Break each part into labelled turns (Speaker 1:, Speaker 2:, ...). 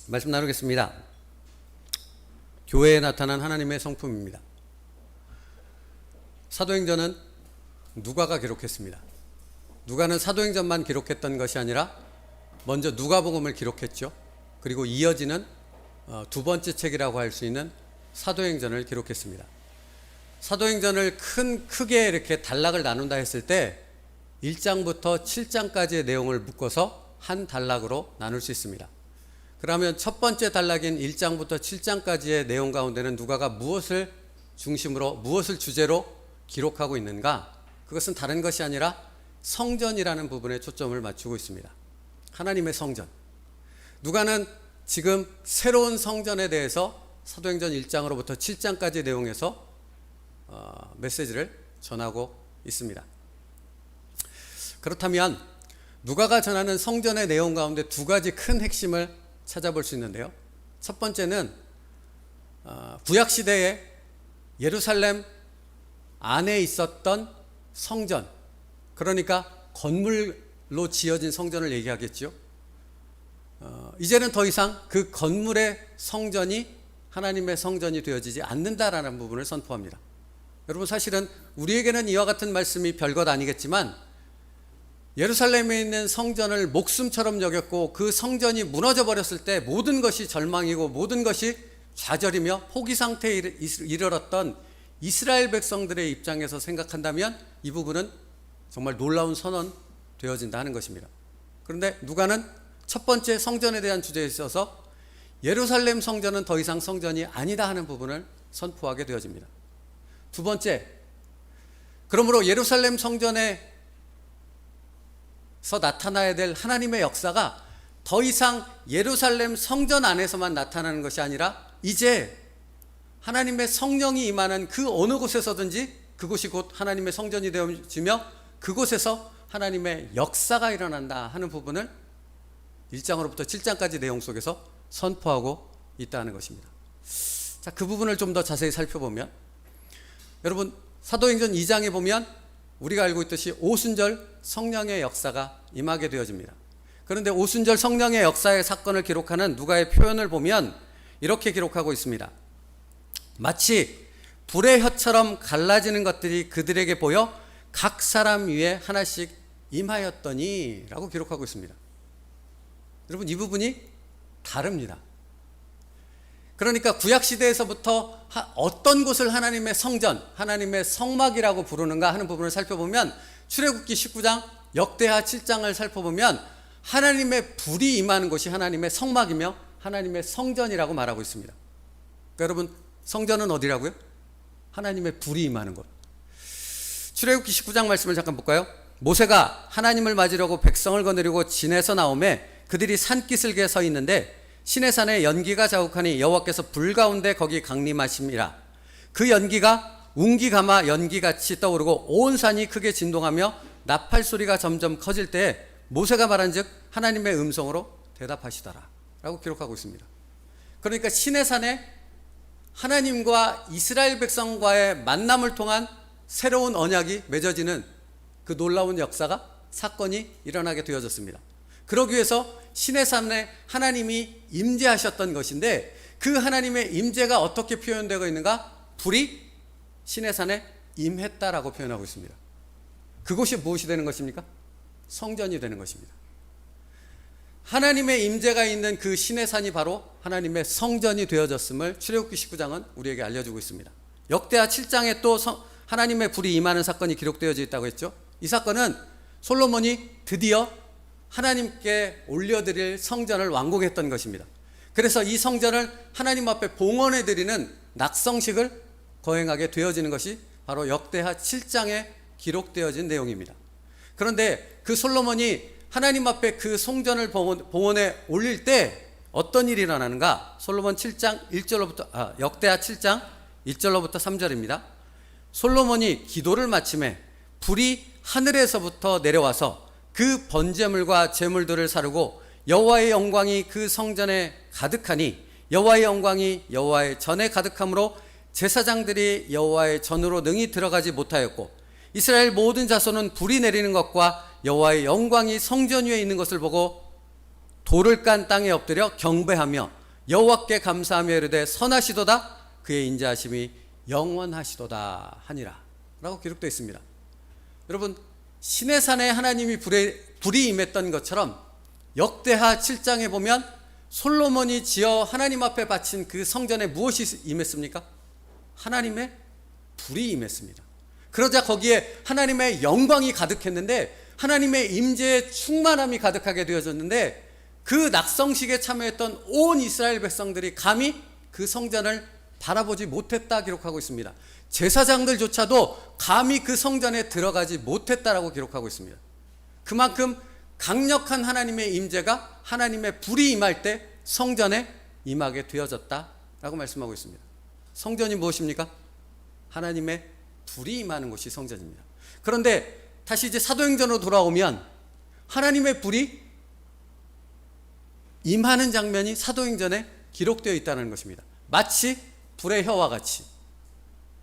Speaker 1: 말씀 나누겠습니다. 교회에 나타난 하나님의 성품입니다. 사도행전은 누가가 기록했습니다. 누가는 사도행전만 기록했던 것이 아니라 먼저 누가복음을 기록했죠. 그리고 이어지는 두 번째 책이라고 할 수 있는 사도행전을 기록했습니다. 사도행전을 크게 이렇게 단락을 나눈다 했을 때 1장부터 7장까지의 내용을 묶어서 한 단락으로 나눌 수 있습니다. 그러면 첫 번째 단락인 1장부터 7장까지의 내용 가운데는 누가가 무엇을 중심으로, 무엇을 주제로 기록하고 있는가? 그것은 다른 것이 아니라 성전이라는 부분에 초점을 맞추고 있습니다. 하나님의 성전. 누가는 지금 새로운 성전에 대해서 사도행전 1장으로부터 7장까지 내용에서 메시지를 전하고 있습니다. 그렇다면 누가가 전하는 성전의 내용 가운데 두 가지 큰 핵심을 찾아볼 수 있는데요. 첫 번째는 구약시대에 예루살렘 안에 있었던 성전, 그러니까 건물로 지어진 성전을 얘기하겠죠. 이제는 더 이상 그 건물의 성전이 하나님의 성전이 되어지지 않는다라는 부분을 선포합니다. 여러분, 사실은 우리에게는 이와 같은 말씀이 별것 아니겠지만 예루살렘에 있는 성전을 목숨처럼 여겼고 그 성전이 무너져 버렸을 때 모든 것이 절망이고 모든 것이 좌절이며 포기 상태에 이르렀던 이스라엘 백성들의 입장에서 생각한다면 이 부분은 정말 놀라운 선언 되어진다 하는 것입니다. 그런데 누가는 첫 번째 성전에 대한 주제에 있어서 예루살렘 성전은 더 이상 성전이 아니다 하는 부분을 선포하게 되어집니다. 두 번째, 그러므로 예루살렘 성전에서 나타나야 될 하나님의 역사가 더 이상 예루살렘 성전 안에서만 나타나는 것이 아니라 이제 하나님의 성령이 임하는 그 어느 곳에서든지 그곳이 곧 하나님의 성전이 되어지며 그곳에서 하나님의 역사가 일어난다 하는 부분을 1장으로부터 7장까지 내용 속에서 선포하고 있다는 것입니다. 자, 그 부분을 좀 더 자세히 살펴보면, 여러분, 사도행전 2장에 보면 우리가 알고 있듯이 오순절 성령의 역사가 임하게 되어집니다. 그런데 오순절 성령의 역사의 사건을 기록하는 누가의 표현을 보면 이렇게 기록하고 있습니다. 마치 불의 혀처럼 갈라지는 것들이 그들에게 보여 각 사람 위에 하나씩 임하였더니 라고 기록하고 있습니다. 여러분, 이 부분이 다릅니다. 그러니까 구약시대에서부터 어떤 곳을 하나님의 성전, 하나님의 성막이라고 부르는가 하는 부분을 살펴보면 출애굽기 19장, 역대하 7장을 살펴보면 하나님의 불이 임하는 곳이 하나님의 성막이며 하나님의 성전이라고 말하고 있습니다. 그러니까 여러분, 성전은 어디라고요? 하나님의 불이 임하는 곳. 출애굽기 19장 말씀을 잠깐 볼까요? 모세가 하나님을 맞으려고 백성을 거느리고 진에서 나오매 그들이 산기슭에 서 있는데 시내산에 연기가 자욱하니 여호와께서 불 가운데 거기 강림하심이라. 그 연기가 운기가마 연기같이 떠오르고 온 산이 크게 진동하며 나팔 소리가 점점 커질 때에 모세가 말한즉 하나님의 음성으로 대답하시더라 라고 기록하고 있습니다. 그러니까 시내산에 하나님과 이스라엘 백성과의 만남을 통한 새로운 언약이 맺어지는 그 놀라운 역사가, 사건이 일어나게 되어졌습니다. 그러기 위해서 시내산에 하나님이 임재하셨던 것인데 그 하나님의 임재가 어떻게 표현되고 있는가? 불이 시내산에 임했다라고 표현하고 있습니다. 그곳이 무엇이 되는 것입니까? 성전이 되는 것입니다. 하나님의 임재가 있는 그 시내산이 바로 하나님의 성전이 되어졌음을 출애굽기 19장은 우리에게 알려주고 있습니다. 역대하 7장에 또 하나님의 불이 임하는 사건이 기록되어져 있다고 했죠. 이 사건은 솔로몬이 드디어 하나님께 올려드릴 성전을 완공했던 것입니다. 그래서 이 성전을 하나님 앞에 봉헌해 드리는 낙성식을 거행하게 되어지는 것이 바로 역대하 7장에 기록되어진 내용입니다. 그런데 그 솔로몬이 하나님 앞에 그 성전을 봉헌해 올릴 때 어떤 일이 일어나는가? 솔로몬 7장 1절로부터 역대하 7장 1절로부터 3절입니다. 솔로몬이 기도를 마침에 불이 하늘에서부터 내려와서 그 번제물과 제물들을 사르고 여호와의 영광이 그 성전에 가득하니 여호와의 영광이 여호와의 전에 가득함으로 제사장들이 여호와의 전으로 능히 들어가지 못하였고 이스라엘 모든 자손은 불이 내리는 것과 여호와의 영광이 성전 위에 있는 것을 보고 돌을 깐 땅에 엎드려 경배하며 여호와께 감사하며 이르되 선하시도다 그의 인자하심이 영원하시도다 하니라 라고 기록되어 있습니다. 여러분, 시내산에 하나님이 불이 임했던 것처럼 역대하 7장에 보면 솔로몬이 지어 하나님 앞에 바친 그 성전에 무엇이 임했습니까? 하나님의 불이 임했습니다. 그러자 거기에 하나님의 영광이 가득했는데 하나님의 임재의 충만함이 가득하게 되어졌는데 그 낙성식에 참여했던 온 이스라엘 백성들이 감히 그 성전을 바라보지 못했다 기록하고 있습니다. 제사장들조차도 감히 그 성전에 들어가지 못했다라고 기록하고 있습니다. 그만큼 강력한 하나님의 임재가 하나님의 불이 임할 때 성전에 임하게 되어졌다라고 말씀하고 있습니다. 성전이 무엇입니까? 하나님의 불이 임하는 곳이 성전입니다. 그런데 다시 이제 사도행전으로 돌아오면 하나님의 불이 임하는 장면이 사도행전에 기록되어 있다는 것입니다. 마치 불의 혀와 같이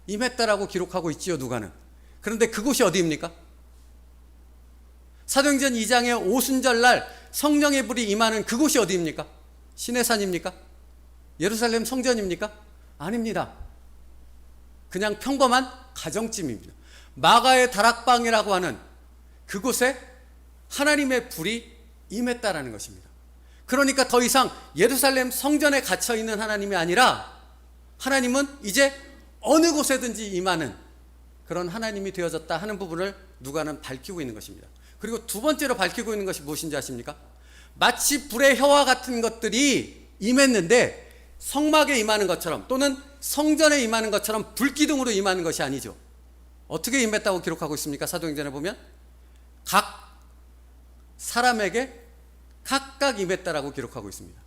Speaker 1: 임했다라고 기록하고 있지요, 누가는. 그런데 그곳이 어디입니까? 사도행전 2장의 오순절날 성령의 불이 임하는 그곳이 어디입니까? 시내산입니까? 예루살렘 성전입니까? 아닙니다. 그냥 평범한 가정집입니다. 마가의 다락방이라고 하는 그곳에 하나님의 불이 임했다라는 것입니다. 그러니까 더 이상 예루살렘 성전에 갇혀 있는 하나님이 아니라 하나님은 이제 어느 곳에든지 임하는 그런 하나님이 되어졌다 하는 부분을 누가는 밝히고 있는 것입니다. 그리고 두 번째로 밝히고 있는 것이 무엇인지 아십니까? 마치 불의 혀와 같은 것들이 임했는데 성막에 임하는 것처럼 또는 성전에 임하는 것처럼 불기둥으로 임하는 것이 아니죠. 어떻게 임했다고 기록하고 있습니까? 사도행전에 보면 각 사람에게 각각 임했다라고 기록하고 있습니다.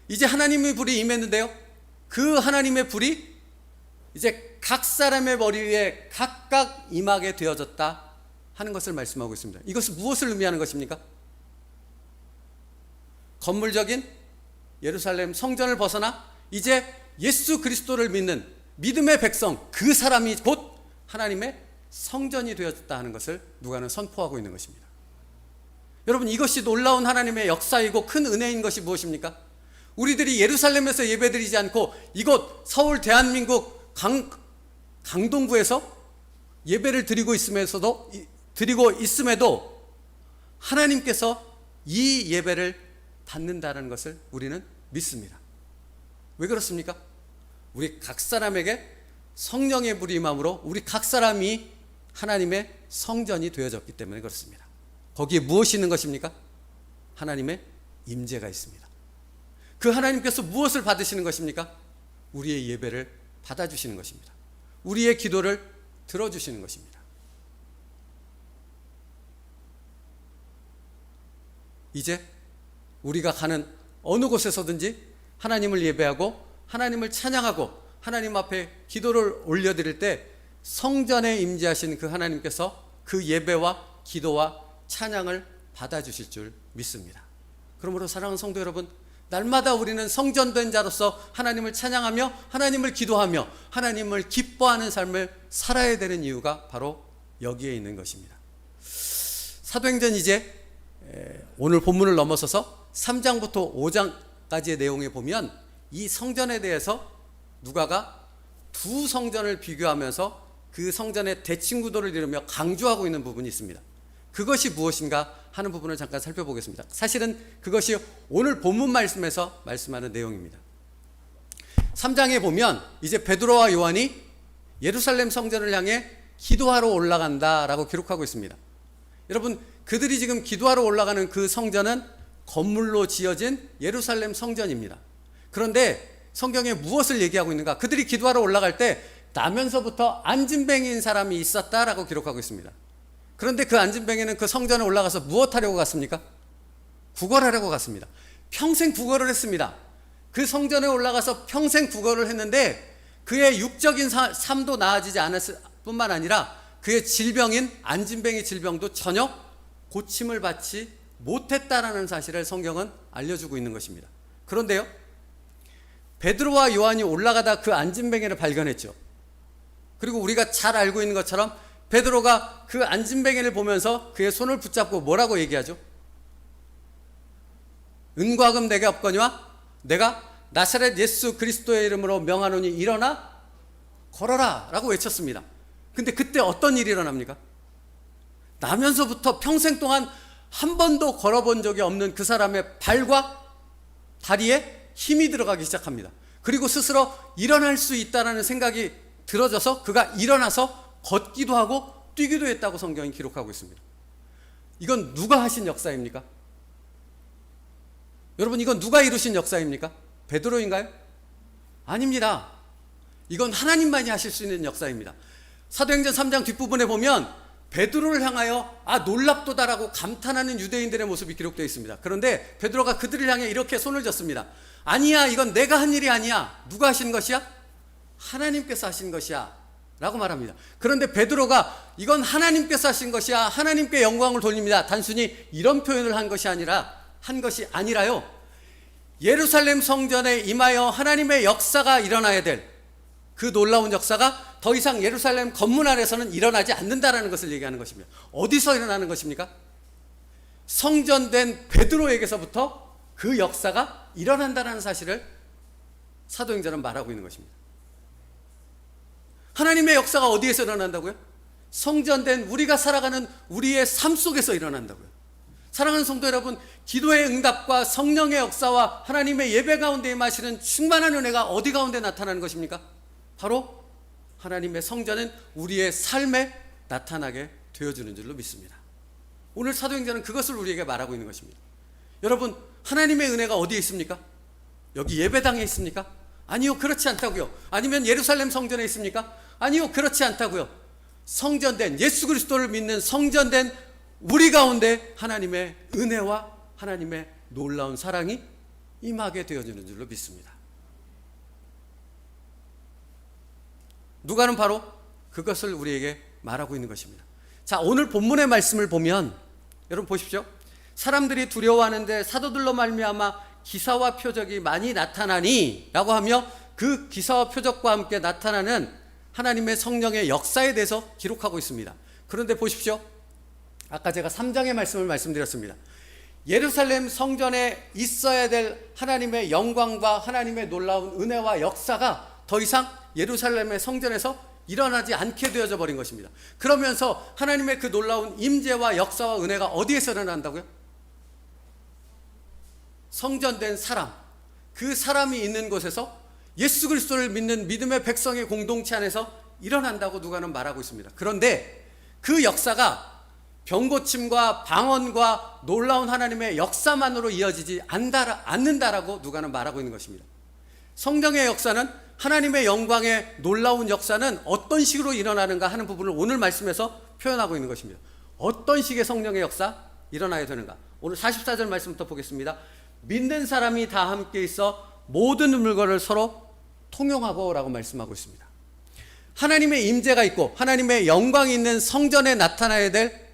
Speaker 1: 이제 하나님의 불이 임했는데요, 그 하나님의 불이 이제 각 사람의 머리 위에 각각 임하게 되어졌다 하는 것을 말씀하고 있습니다. 이것은 무엇을 의미하는 것입니까? 건물적인 예루살렘 성전을 벗어나 이제 예수 그리스도를 믿는 믿음의 백성, 그 사람이 곧 하나님의 성전이 되어졌다 하는 것을 누가는 선포하고 있는 것입니다. 여러분, 이것이 놀라운 하나님의 역사이고 큰 은혜인 것이 무엇입니까? 우리들이 예루살렘에서 예배드리지 않고 이곳 서울 대한민국 강동구에서 예배를 드리고 있음에도 하나님께서 이 예배를 받는다는 것을 우리는 믿습니다. 왜 그렇습니까? 우리 각 사람에게 성령의 불이 임함으로 우리 각 사람이 하나님의 성전이 되어졌기 때문에 그렇습니다. 거기에 무엇이 있는 것입니까? 하나님의 임재가 있습니다. 그 하나님께서 무엇을 받으시는 것입니까? 우리의 예배를 받아주시는 것입니다. 우리의 기도를 들어주시는 것입니다. 이제 우리가 가는 어느 곳에서든지 하나님을 예배하고 하나님을 찬양하고 하나님 앞에 기도를 올려드릴 때 성전에 임재하신 그 하나님께서 그 예배와 기도와 찬양을 받아주실 줄 믿습니다. 그러므로 사랑하는 성도 여러분, 날마다 우리는 성전된 자로서 하나님을 찬양하며 하나님을 기도하며 하나님을 기뻐하는 삶을 살아야 되는 이유가 바로 여기에 있는 것입니다. 사도행전 이제 오늘 본문을 넘어서서 3장부터 5장까지의 내용에 보면 이 성전에 대해서 누가가 두 성전을 비교하면서 그 성전의 대칭구도를 이루며 강조하고 있는 부분이 있습니다. 그것이 무엇인가 하는 부분을 잠깐 살펴보겠습니다. 사실은 그것이 오늘 본문 말씀에서 말씀하는 내용입니다. 3장에 보면 이제 베드로와 요한이 예루살렘 성전을 향해 기도하러 올라간다라고 기록하고 있습니다. 여러분, 그들이 지금 기도하러 올라가는 그 성전은 건물로 지어진 예루살렘 성전입니다. 그런데 성경에 무엇을 얘기하고 있는가? 그들이 기도하러 올라갈 때 나면서부터 안진뱅이인 사람이 있었다라고 기록하고 있습니다. 그런데 그 안진뱅이는 그 성전에 올라가서 무엇하려고 갔습니까? 구걸하려고 갔습니다. 평생 구걸을 했습니다. 그 성전에 올라가서 평생 구걸을 했는데 그의 육적인 삶도 나아지지 않았을 뿐만 아니라 그의 질병인 안진뱅이 질병도 전혀 고침을 받지 못했다라는 사실을 성경은 알려주고 있는 것입니다. 그런데요, 베드로와 요한이 올라가다 그 안진뱅이를 발견했죠. 그리고 우리가 잘 알고 있는 것처럼 베드로가 그 안진뱅이를 보면서 그의 손을 붙잡고 뭐라고 얘기하죠? 은과 금 내게 없거니와 내가 나사렛 예수 그리스도의 이름으로 명하노니 일어나 걸어라 라고 외쳤습니다. 근데 그때 어떤 일이 일어납니까? 나면서부터 평생 동안 한 번도 걸어본 적이 없는 그 사람의 발과 다리에 힘이 들어가기 시작합니다. 그리고 스스로 일어날 수 있다는 생각이 들어져서 그가 일어나서 걷기도 하고 뛰기도 했다고 성경이 기록하고 있습니다. 이건 누가 하신 역사입니까? 여러분, 이건 누가 이루신 역사입니까? 베드로인가요? 아닙니다. 이건 하나님만이 하실 수 있는 역사입니다. 사도행전 3장 뒷부분에 보면 베드로를 향하여 놀랍도다라고 감탄하는 유대인들의 모습이 기록되어 있습니다. 그런데 베드로가 그들을 향해 이렇게 손을 졌습니다. 아니야, 이건 내가 한 일이 아니야. 누가 하신 것이야? 하나님께서 하신 것이야 라고 말합니다. 그런데 베드로가 이건 하나님께서 하신 것이야, 하나님께 영광을 돌립니다, 단순히 이런 표현을 한 것이 아니라요, 예루살렘 성전에 임하여 하나님의 역사가 일어나야 될 그 놀라운 역사가 더 이상 예루살렘 건물 안에서는 일어나지 않는다라는 것을 얘기하는 것입니다. 어디서 일어나는 것입니까? 성전된 베드로에게서부터 그 역사가 일어난다는 사실을 사도행전은 말하고 있는 것입니다. 하나님의 역사가 어디에서 일어난다고요? 성전된 우리가 살아가는 우리의 삶 속에서 일어난다고요. 사랑하는 성도 여러분, 기도의 응답과 성령의 역사와 하나님의 예배 가운데 임하시는 충만한 은혜가 어디 가운데 나타나는 것입니까? 바로 하나님의 성전은 우리의 삶에 나타나게 되어주는 줄로 믿습니다. 오늘 사도행전은 그것을 우리에게 말하고 있는 것입니다. 여러분, 하나님의 은혜가 어디에 있습니까? 여기 예배당에 있습니까? 아니요, 그렇지 않다고요. 아니면 예루살렘 성전에 있습니까? 아니요, 그렇지 않다고요. 성전된 예수 그리스도를 믿는 성전된 우리 가운데 하나님의 은혜와 하나님의 놀라운 사랑이 임하게 되어지는 줄로 믿습니다. 누가는 바로 그것을 우리에게 말하고 있는 것입니다. 자, 오늘 본문의 말씀을 보면 여러분 보십시오. 사람들이 두려워하는데 사도들로 말미암아 기사와 표적이 많이 나타나니 라고 하며 그 기사와 표적과 함께 나타나는 하나님의 성령의 역사에 대해서 기록하고 있습니다. 그런데 보십시오. 아까 제가 3장의 말씀을 말씀드렸습니다. 예루살렘 성전에 있어야 될 하나님의 영광과 하나님의 놀라운 은혜와 역사가 더 이상 예루살렘의 성전에서 일어나지 않게 되어져 버린 것입니다. 그러면서 하나님의 그 놀라운 임재와 역사와 은혜가 어디에서 일어난다고요? 성전된 사람, 그 사람이 있는 곳에서 예수 그리스도를 믿는 믿음의 백성의 공동체 안에서 일어난다고 누가는 말하고 있습니다. 그런데 그 역사가 병고침과 방언과 놀라운 하나님의 역사만으로 이어지지 않는다라고 누가는 말하고 있는 것입니다. 성령의 역사는, 하나님의 영광의 놀라운 역사는 어떤 식으로 일어나는가 하는 부분을 오늘 말씀에서 표현하고 있는 것입니다. 어떤 식의 성령의 역사 일어나야 되는가? 오늘 44절 말씀부터 보겠습니다. 믿는 사람이 다 함께 있어 모든 물건을 서로 통용하고 라고 말씀하고 있습니다. 하나님의 임재가 있고 하나님의 영광이 있는 성전에 나타나야 될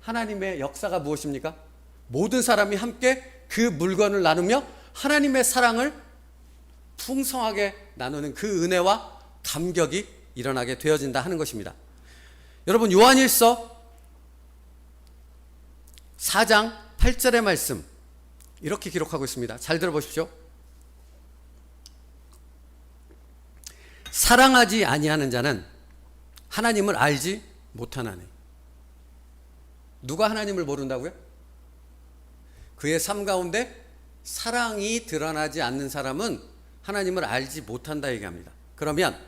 Speaker 1: 하나님의 역사가 무엇입니까? 모든 사람이 함께 그 물건을 나누며 하나님의 사랑을 풍성하게 나누는 그 은혜와 감격이 일어나게 되어진다 하는 것입니다. 여러분, 요한일서 4장 8절의 말씀 이렇게 기록하고 있습니다. 잘 들어보십시오. 사랑하지 아니하는 자는 하나님을 알지 못하나니. 누가 하나님을 모른다고요? 그의 삶 가운데 사랑이 드러나지 않는 사람은 하나님을 알지 못한다 얘기합니다. 그러면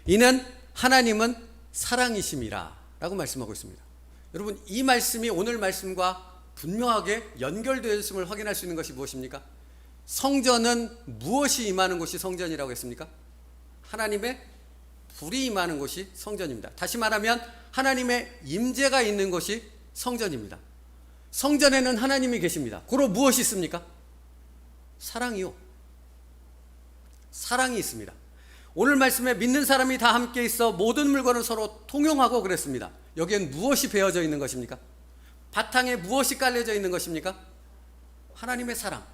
Speaker 1: 이는 하나님은 사랑이심이라 라고 말씀하고 있습니다. 여러분, 이 말씀이 오늘 말씀과 분명하게 연결되어 있음을 확인할 수 있는 것이 무엇입니까? 성전은 무엇이 임하는 곳이 성전이라고 했습니까? 하나님의 불이 임하는 곳이 성전입니다. 다시 말하면 하나님의 임재가 있는 곳이 성전입니다. 성전에는 하나님이 계십니다. 고로 무엇이 있습니까? 사랑이요. 사랑이 있습니다. 오늘 말씀에 믿는 사람이 다 함께 있어 모든 물건을 서로 통용하고 그랬습니다. 여기엔 무엇이 베어져 있는 것입니까? 바탕에 무엇이 깔려져 있는 것입니까? 하나님의 사랑.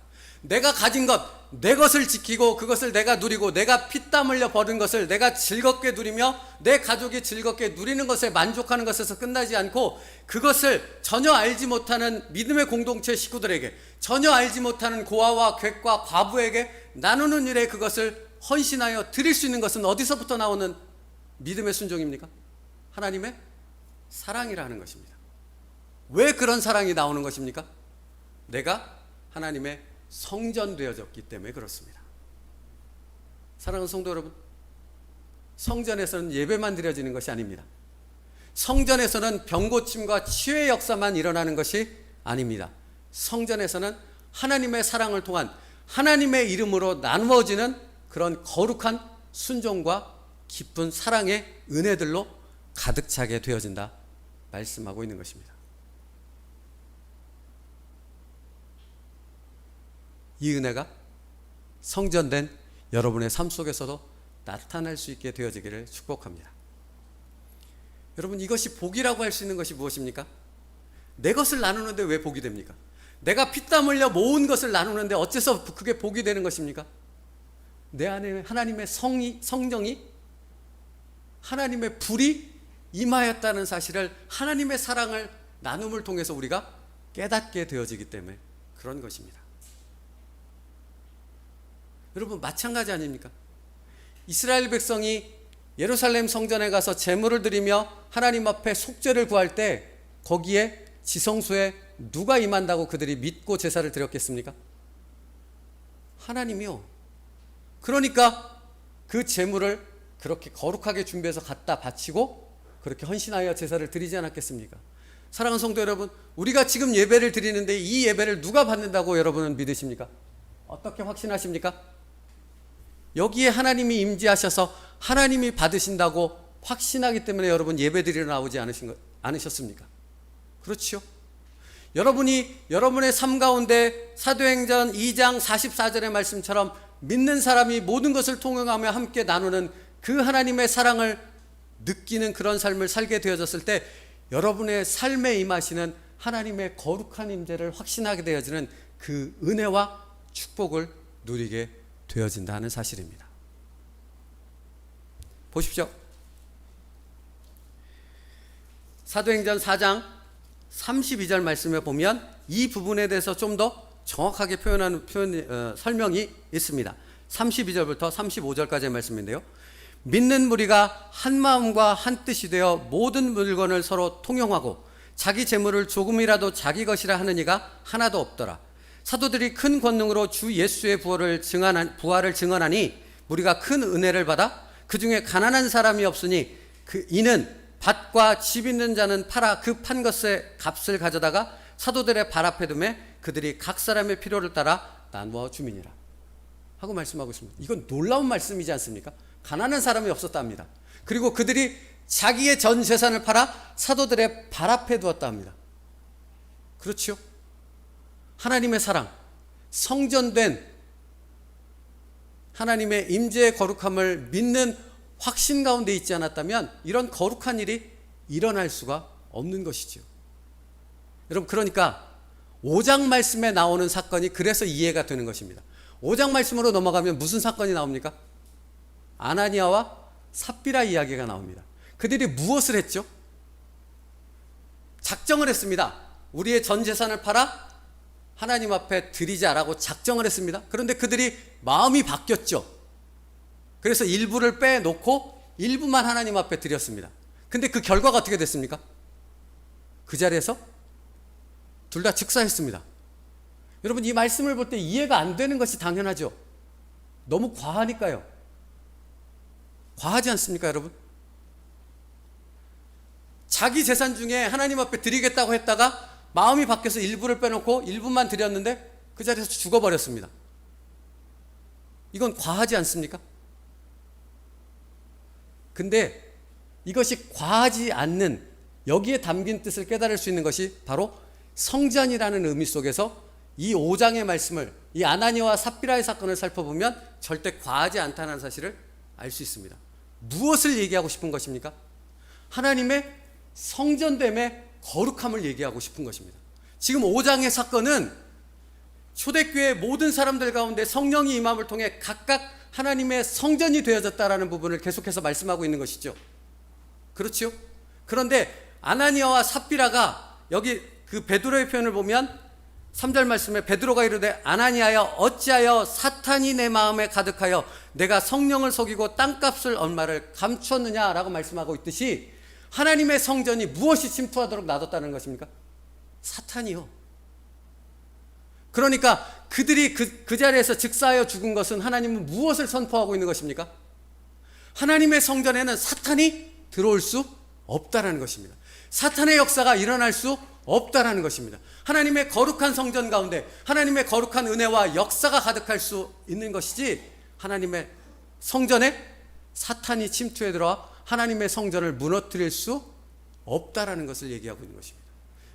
Speaker 1: 내가 가진 것, 내 것을 지키고 그것을 내가 누리고 내가 피땀 흘려 버린 것을 내가 즐겁게 누리며 내 가족이 즐겁게 누리는 것에 만족하는 것에서 끝나지 않고 그것을 전혀 알지 못하는 믿음의 공동체 식구들에게, 전혀 알지 못하는 고아와 객과 과부에게 나누는 일에 그것을 헌신하여 드릴 수 있는 것은 어디서부터 나오는 믿음의 순종입니까? 하나님의 사랑이라는 것입니다. 왜 그런 사랑이 나오는 것입니까? 내가 하나님의 성전되어졌기 때문에 그렇습니다. 사랑하는 성도 여러분, 성전에서는 예배만 드려지는 것이 아닙니다. 성전에서는 병고침과 치유의 역사만 일어나는 것이 아닙니다. 성전에서는 하나님의 사랑을 통한 하나님의 이름으로 나누어지는 그런 거룩한 순종과 깊은 사랑의 은혜들로 가득 차게 되어진다 말씀하고 있는 것입니다. 이 은혜가 성전된 여러분의 삶 속에서도 나타날 수 있게 되어지기를 축복합니다. 여러분, 이것이 복이라고 할 수 있는 것이 무엇입니까? 내 것을 나누는데 왜 복이 됩니까? 내가 피땀 흘려 모은 것을 나누는데 어째서 그게 복이 되는 것입니까? 내 안에 하나님의 성령이, 하나님의 불이 임하였다는 사실을, 하나님의 사랑을 나눔을 통해서 우리가 깨닫게 되어지기 때문에 그런 것입니다. 여러분, 마찬가지 아닙니까? 이스라엘 백성이 예루살렘 성전에 가서 제물을 드리며 하나님 앞에 속죄를 구할 때 거기에 지성소에 누가 임한다고 그들이 믿고 제사를 드렸겠습니까? 하나님이요. 그러니까 그 제물을 그렇게 거룩하게 준비해서 갖다 바치고 그렇게 헌신하여 제사를 드리지 않았겠습니까? 사랑하는 성도 여러분, 우리가 지금 예배를 드리는데 이 예배를 누가 받는다고 여러분은 믿으십니까? 어떻게 확신하십니까? 여기에 하나님이 임재하셔서 하나님이 받으신다고 확신하기 때문에 여러분 예배 드리러 나오지 않으셨습니까? 그렇죠? 여러분이 여러분의 삶 가운데 사도행전 2장 44절의 말씀처럼 믿는 사람이 모든 것을 통용하며 함께 나누는 그 하나님의 사랑을 느끼는 그런 삶을 살게 되어졌을 때 여러분의 삶에 임하시는 하나님의 거룩한 임재를 확신하게 되어지는 그 은혜와 축복을 누리게 되어진다는 사실입니다. 보십시오. 사도행전 4장 32절 말씀에 보면 이 부분에 대해서 좀 더 정확하게 표현하는 설명이 있습니다. 32절부터 35절까지의 말씀인데요. 믿는 무리가 한 마음과 한 뜻이 되어 모든 물건을 서로 통용하고 자기 재물을 조금이라도 자기 것이라 하는 이가 하나도 없더라. 사도들이 큰 권능으로 주 예수의 부활을 증언하니 무리가 큰 은혜를 받아 그 중에 가난한 사람이 없으니 이는 밭과 집 있는 자는 팔아 그 판 것의 값을 가져다가 사도들의 발 앞에 두매 그들이 각 사람의 필요를 따라 나누어 주민이라 하고 말씀하고 있습니다. 이건 놀라운 말씀이지 않습니까? 가난한 사람이 없었답니다. 그리고 그들이 자기의 전 재산을 팔아 사도들의 발 앞에 두었다 합니다. 그렇죠? 하나님의 사랑, 성전된 하나님의 임재의 거룩함을 믿는 확신 가운데 있지 않았다면 이런 거룩한 일이 일어날 수가 없는 것이죠. 여러분, 그러니까 5장 말씀에 나오는 사건이 그래서 이해가 되는 것입니다. 5장 말씀으로 넘어가면 무슨 사건이 나옵니까? 아나니아와 삽비라 이야기가 나옵니다. 그들이 무엇을 했죠? 작정을 했습니다. 우리의 전 재산을 팔아 하나님 앞에 드리자라고 작정을 했습니다. 그런데 그들이 마음이 바뀌었죠. 그래서 일부를 빼놓고 일부만 하나님 앞에 드렸습니다. 근데 그 결과가 어떻게 됐습니까? 그 자리에서 둘 다 즉사했습니다. 여러분, 이 말씀을 볼 때 이해가 안 되는 것이 당연하죠. 너무 과하니까요. 과하지 않습니까, 여러분? 자기 재산 중에 하나님 앞에 드리겠다고 했다가 마음이 바뀌어서 일부를 빼놓고 일부만 드렸는데 그 자리에서 죽어버렸습니다. 이건 과하지 않습니까? 근데 이것이 과하지 않는, 여기에 담긴 뜻을 깨달을 수 있는 것이 바로 성전이라는 의미 속에서 이 5장의 말씀을, 이 아나니아와 삽비라의 사건을 살펴보면 절대 과하지 않다는 사실을 알 수 있습니다. 무엇을 얘기하고 싶은 것입니까? 하나님의 성전됨의 거룩함을 얘기하고 싶은 것입니다. 지금 5장의 사건은 초대교회 모든 사람들 가운데 성령이 임함을 통해 각각 하나님의 성전이 되어졌다라는 부분을 계속해서 말씀하고 있는 것이죠. 그렇죠? 그런데 아나니아와 삽비라가 여기 그 베드로의 표현을 보면 3절 말씀에 베드로가 이르되 아나니아여 어찌하여 사탄이 내 마음에 가득하여 내가 성령을 속이고 땅값을 얼마를 감추었느냐라고 말씀하고 있듯이 하나님의 성전이 무엇이 침투하도록 놔뒀다는 것입니까? 사탄이요. 그러니까 그들이 그 자리에서 즉사하여 죽은 것은 하나님은 무엇을 선포하고 있는 것입니까? 하나님의 성전에는 사탄이 들어올 수 없다라는 것입니다. 사탄의 역사가 일어날 수 없다라는 것입니다. 하나님의 거룩한 성전 가운데 하나님의 거룩한 은혜와 역사가 가득할 수 있는 것이지, 하나님의 성전에 사탄이 침투해 들어와 하나님의 성전을 무너뜨릴 수 없다라는 것을 얘기하고 있는 것입니다.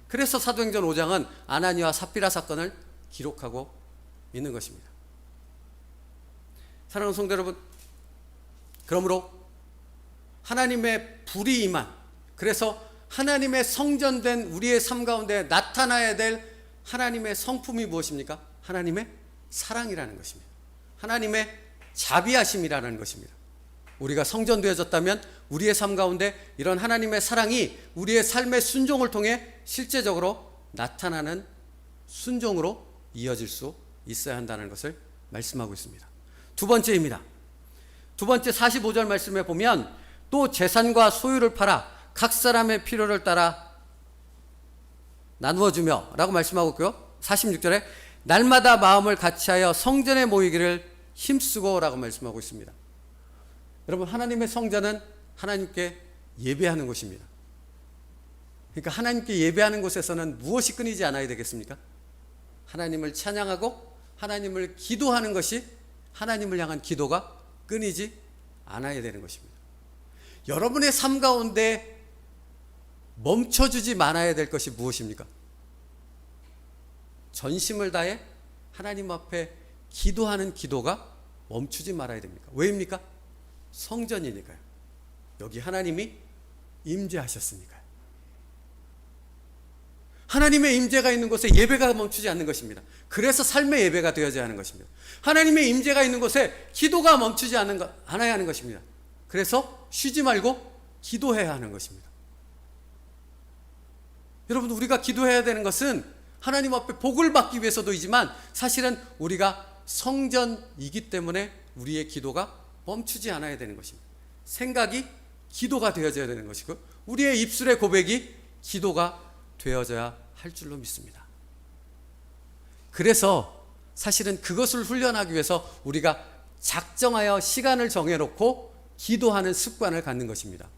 Speaker 1: 그래서 사도행전 5장은 아나니아와 삽비라 사건을 기록하고 있는 것입니다. 사랑하는 성도 여러분, 그러므로 하나님의 불이 임한, 그래서 하나님의 성전된 우리의 삶 가운데 나타나야 될 하나님의 성품이 무엇입니까? 하나님의 사랑이라는 것입니다. 하나님의 자비하심이라는 것입니다. 우리가 성전되어졌다면 우리의 삶 가운데 이런 하나님의 사랑이 우리의 삶의 순종을 통해 실제적으로 나타나는 순종으로 이어질 수 있어야 한다는 것을 말씀하고 있습니다. 두 번째입니다. 두 번째 45절 말씀에 보면 또 재산과 소유를 팔아 각 사람의 필요를 따라 나누어주며 라고 말씀하고 있고요. 46절에 날마다 마음을 같이하여 성전에 모이기를 힘쓰고 라고 말씀하고 있습니다. 여러분, 하나님의 성전은 하나님께 예배하는 곳입니다. 그러니까 하나님께 예배하는 곳에서는 무엇이 끊이지 않아야 되겠습니까? 하나님을 찬양하고 하나님을 기도하는 것이, 하나님을 향한 기도가 끊이지 않아야 되는 것입니다. 여러분의 삶 가운데 멈춰주지 말아야 될 것이 무엇입니까? 전심을 다해 하나님 앞에 기도하는 기도가 멈추지 말아야 됩니까? 왜입니까? 성전이니까요. 여기 하나님이 임재하셨으니까요. 하나님의 임재가 있는 곳에 예배가 멈추지 않는 것입니다. 그래서 삶의 예배가 되어져야 하는 것입니다. 하나님의 임재가 있는 곳에 기도가 멈추지 않아야 하는 것입니다. 그래서 쉬지 말고 기도해야 하는 것입니다. 여러분, 우리가 기도해야 되는 것은 하나님 앞에 복을 받기 위해서도이지만 사실은 우리가 성전이기 때문에 우리의 기도가 멈추지 않아야 되는 것입니다. 생각이 기도가 되어져야 되는 것이고 우리의 입술의 고백이 기도가 되어져야 할 줄로 믿습니다. 그래서 사실은 그것을 훈련하기 위해서 우리가 작정하여 시간을 정해놓고 기도하는 습관을 갖는 것입니다.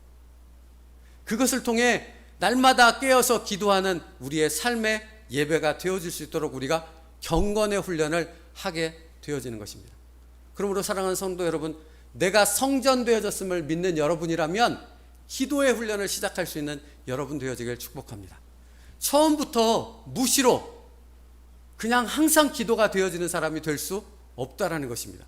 Speaker 1: 그것을 통해 날마다 깨어서 기도하는 우리의 삶의 예배가 되어질 수 있도록 우리가 경건의 훈련을 하게 되어지는 것입니다. 그러므로 사랑하는 성도 여러분, 내가 성전되어졌음을 믿는 여러분이라면 기도의 훈련을 시작할 수 있는 여러분 되어지길 축복합니다. 처음부터 무시로 그냥 항상 기도가 되어지는 사람이 될 수 없다라는 것입니다.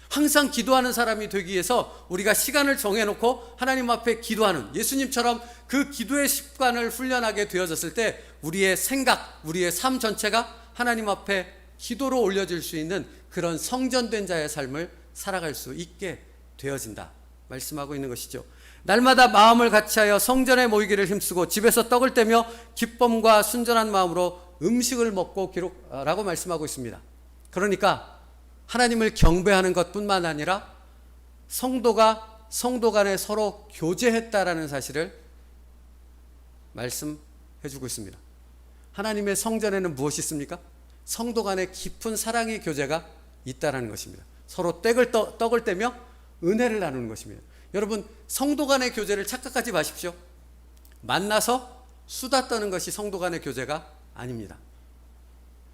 Speaker 1: 항상 기도하는 사람이 되기 위해서 우리가 시간을 정해놓고 하나님 앞에 기도하는, 예수님처럼 그 기도의 습관을 훈련하게 되어졌을 때 우리의 생각, 우리의 삶 전체가 하나님 앞에 기도로 올려질 수 있는 그런 성전된 자의 삶을 살아갈 수 있게 되어진다 말씀하고 있는 것이죠. 날마다 마음을 같이하여 성전에 모이기를 힘쓰고 집에서 떡을 떼며 기쁨과 순전한 마음으로 음식을 먹고 라고 말씀하고 있습니다. 그러니까 하나님을 경배하는 것뿐만 아니라 성도가 성도 간에 서로 교제했다라는 사실을 말씀해 주고 있습니다. 하나님의 성전에는 무엇이 있습니까? 성도 간에 깊은 사랑의 교제가 있다라는 것입니다. 서로 떡을 떼며 은혜를 나누는 것입니다. 여러분, 성도 간의 교제를 착각하지 마십시오. 만나서 수다 떠는 것이 성도 간의 교제가 아닙니다.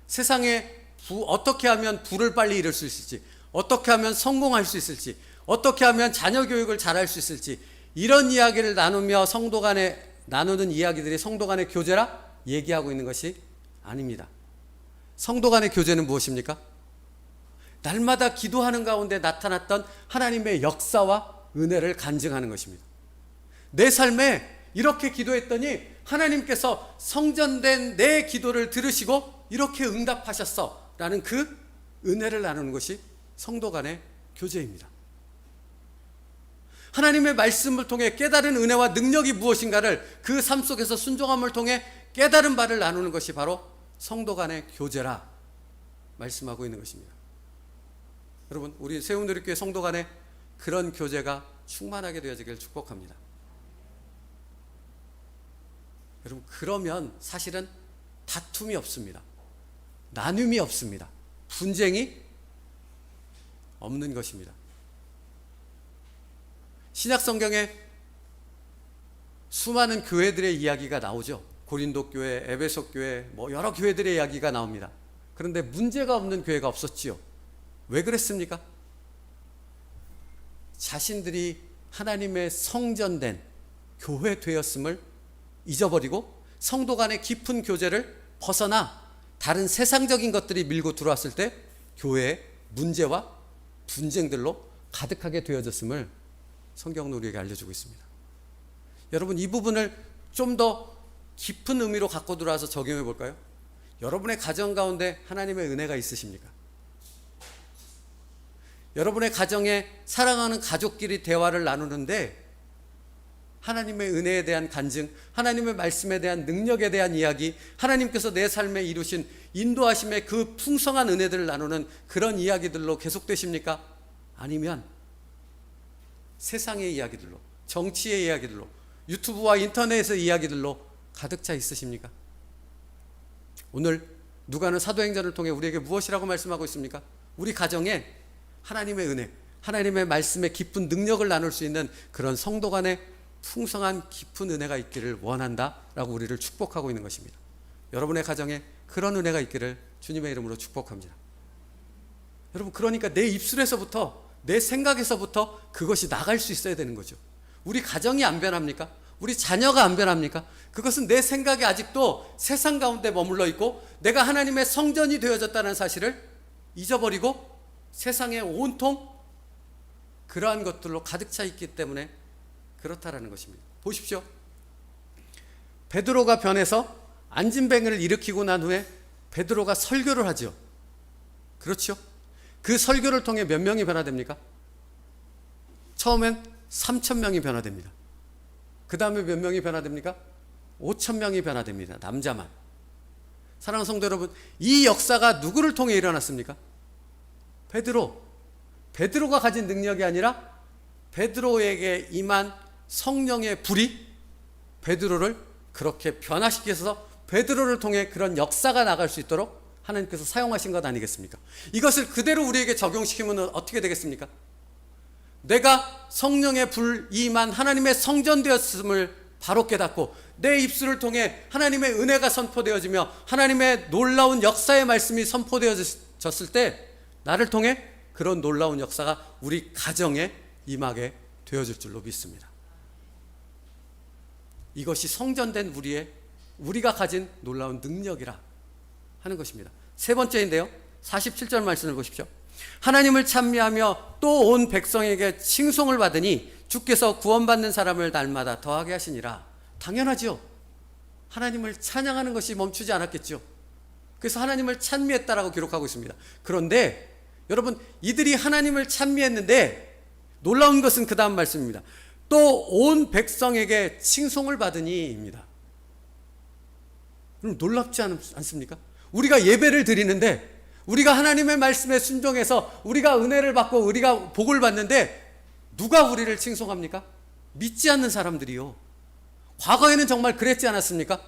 Speaker 1: 세상에 어떻게 하면 부를 빨리 이룰 수 있을지, 어떻게 하면 성공할 수 있을지, 어떻게 하면 자녀 교육을 잘할 수 있을지, 이런 이야기를 나누며 성도 간에 나누는 이야기들이 성도 간의 교제라 얘기하고 있는 것이 아닙니다. 성도 간의 교제는 무엇입니까? 날마다 기도하는 가운데 나타났던 하나님의 역사와 은혜를 간증하는 것입니다. 내 삶에 이렇게 기도했더니 하나님께서 성전된 내 기도를 들으시고 이렇게 응답하셨어 라는 그 은혜를 나누는 것이 성도 간의 교제입니다. 하나님의 말씀을 통해 깨달은 은혜와 능력이 무엇인가를 그 삶 속에서 순종함을 통해 깨달은 바를 나누는 것이 바로 성도 간의 교제라 말씀하고 있는 것입니다. 여러분, 우리 세운누리교회 성도 간에 그런 교제가 충만하게 되어지길 축복합니다. 여러분, 그러면 사실은 다툼이 없습니다. 나눔이 없습니다. 분쟁이 없는 것입니다. 신약 성경에 수많은 교회들의 이야기가 나오죠. 고린도 교회, 에베소 교회, 여러 교회들의 이야기가 나옵니다. 그런데 문제가 없는 교회가 없었지요. 왜 그랬습니까? 자신들이 하나님의 성전된 교회 되었음을 잊어버리고 성도 간의 깊은 교제를 벗어나 다른 세상적인 것들이 밀고 들어왔을 때 교회의 문제와 분쟁들로 가득하게 되어졌음을 성경은 우리에게 알려주고 있습니다. 여러분, 이 부분을 좀 더 깊은 의미로 갖고 들어와서 적용해 볼까요? 여러분의 가정 가운데 하나님의 은혜가 있으십니까? 여러분의 가정에 사랑하는 가족끼리 대화를 나누는데 하나님의 은혜에 대한 간증, 하나님의 말씀에 대한 능력에 대한 이야기, 하나님께서 내 삶에 이루신 인도하심의 그 풍성한 은혜들을 나누는 그런 이야기들로 계속되십니까? 아니면 세상의 이야기들로, 정치의 이야기들로, 유튜브와 인터넷의 이야기들로 가득 차 있으십니까? 오늘 누가는 사도행전을 통해 우리에게 무엇이라고 말씀하고 있습니까? 우리 가정에 하나님의 은혜, 하나님의 말씀의 깊은 능력을 나눌 수 있는 그런 성도 간의 풍성한 깊은 은혜가 있기를 원한다라고 우리를 축복하고 있는 것입니다. 여러분의 가정에 그런 은혜가 있기를 주님의 이름으로 축복합니다. 여러분, 그러니까 내 입술에서부터, 내 생각에서부터 그것이 나갈 수 있어야 되는 거죠. 우리 가정이 안 변합니까? 우리 자녀가 안 변합니까? 그것은 내 생각이 아직도 세상 가운데 머물러 있고 내가 하나님의 성전이 되어졌다는 사실을 잊어버리고 세상에 온통 그러한 것들로 가득 차 있기 때문에 그렇다라는 것입니다. 보십시오. 베드로가 변해서 안진뱅이를 일으키고 난 후에 베드로가 설교를 하죠. 그렇죠? 그 설교를 통해 몇 명이 변화됩니까? 처음엔 3,000명이 변화됩니다. 그 다음에 몇 명이 변화됩니까? 5,000명이 변화됩니다. 남자만. 사랑하는 성도 여러분, 이 역사가 누구를 통해 일어났습니까? 베드로가 가진 능력이 아니라 베드로에게 임한 성령의 불이 베드로를 그렇게 변화시켜서 베드로를 통해 그런 역사가 나갈 수 있도록 하나님께서 사용하신 것 아니겠습니까? 이것을 그대로 우리에게 적용시키면 어떻게 되겠습니까? 내가 성령의 불이 임한 하나님의 성전 되었음을 바로 깨닫고 내 입술을 통해 하나님의 은혜가 선포되어지며 하나님의 놀라운 역사의 말씀이 선포되어졌을 때 나를 통해 그런 놀라운 역사가 우리 가정에 임하게 되어질 줄로 믿습니다. 이것이 성전된 우리가 가진 놀라운 능력이라 하는 것입니다. 세 번째인데요, 47절 말씀을 보십시오. 하나님을 찬미하며 또 온 백성에게 칭송을 받으니 주께서 구원받는 사람을 날마다 더하게 하시니라. 당연하죠. 하나님을 찬양하는 것이 멈추지 않았겠죠. 그래서 하나님을 찬미했다라고 기록하고 있습니다. 그런데 여러분, 이들이 하나님을 찬미했는데 놀라운 것은 그 다음 말씀입니다. 또 온 백성에게 칭송을 받으니입니다. 그럼 놀랍지 않습니까? 우리가 예배를 드리는데 우리가 하나님의 말씀에 순종해서 우리가 은혜를 받고 우리가 복을 받는데 누가 우리를 칭송합니까? 믿지 않는 사람들이요. 과거에는 정말 그랬지 않았습니까?